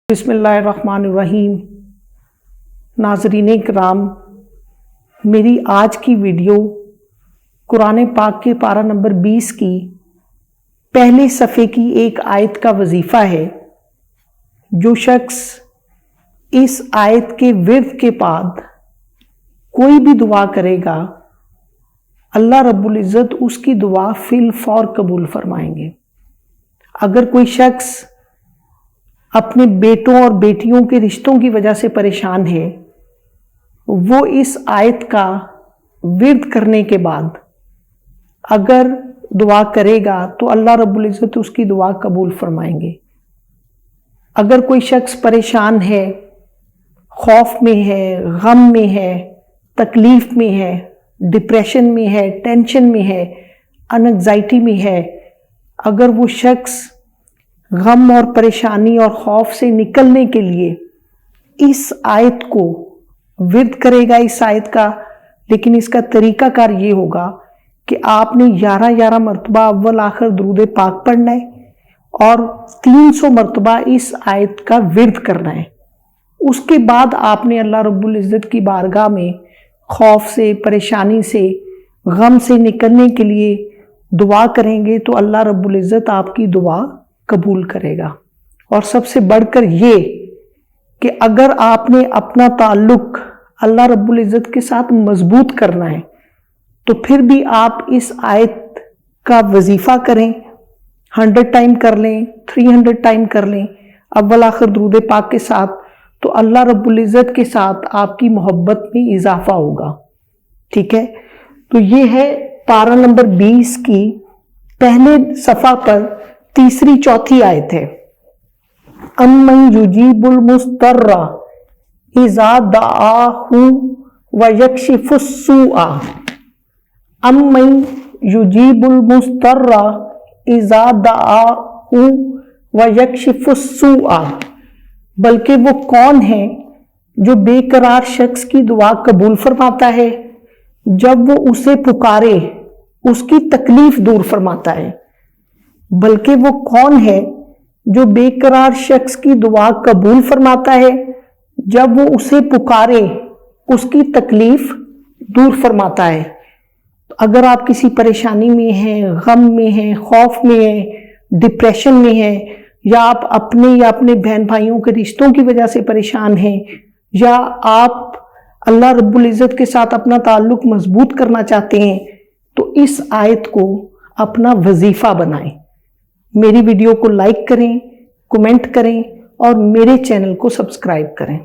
बिस्मिल्लाहिर्रहमानिर्रहीम। नाज़रीन इकराम, मेरी आज की वीडियो कुरान पाक के पारा नंबर 20 की पहले सफ़े की एक आयत का वजीफ़ा है। जो शख्स इस आयत के विर्द के बाद कोई भी दुआ करेगा, अल्लाह रब्बुल इज़्ज़त उसकी दुआ फिल फौर कबूल फरमाएंगे। अगर कोई शख्स अपने बेटों और बेटियों के रिश्तों की वजह से परेशान है, वो इस आयत का विर्द करने के बाद अगर दुआ करेगा तो अल्लाह रब्बुल इज़्ज़त उसकी दुआ कबूल फरमाएंगे। अगर कोई शख्स परेशान है, खौफ में है, गम में है, तकलीफ में है, डिप्रेशन में है, टेंशन में है, एंग्जाइटी में है, अगर वो शख्स गम और परेशानी और खौफ से निकलने के लिए इस आयत को विर्द करेगा इस आयत का, लेकिन इसका तरीकाकार ये होगा कि आपने 11 मरतबा अव्वल आखिर दुरूद पाक पढ़ना है और 300 मरतबा इस आयत का विर्द करना है। उसके बाद आपने अल्लाह रब्बुल इज़्ज़त की बारगाह में खौफ से, परेशानी से, गम से निकलने के लिए दुआ करेंगे तो अल्लाह रब्बुल इज़्ज़त आपकी दुआ कबूल करेगा। और सबसे बढ़कर ये कि अगर आपने अपना ताल्लुक अल्लाह रब्बुल इज़्ज़त के साथ मजबूत करना है तो फिर भी आप इस आयत का वजीफ़ा करें, 100 टाइम कर लें, 300 टाइम कर लें अव्वल आखिर दुरूद पाक के साथ, तो अल्लाह रब्बुल इज़्ज़त के साथ आपकी मोहब्बत में इजाफा होगा। ठीक है, तो ये है पारा नंबर 20 की पहले सफ़ा पर तीसरी चौथी आयत है। अम्मन युजीबुल मुस्तर्रा इज़ा दआहु व यक्शिफुस सूआ। अम्मन युजीबुल मुस्तर्रा इज़ा दआहु व यक्शिफुस सूआ। बल्कि वो कौन है जो बेकरार शख्स की दुआ कबूल फरमाता है, जब वो उसे पुकारे उसकी तकलीफ दूर फरमाता है। बल्कि वो कौन है जो बेकरार शख्स की दुआ कबूल फरमाता है, जब वो उसे पुकारे उसकी तकलीफ दूर फरमाता है। तो अगर आप किसी परेशानी में हैं, गम में हैं, खौफ में हैं, डिप्रेशन में हैं, या आप अपने या अपने बहन भाइयों के रिश्तों की वजह से परेशान हैं, या आप अल्लाह रब्बुल इज़्ज़त के साथ अपना ताल्लुक मजबूत करना चाहते हैं, तो इस आयत को अपना वजीफ़ा बनाएं। मेरी वीडियो को लाइक करें, कमेंट करें और मेरे चैनल को सब्सक्राइब करें।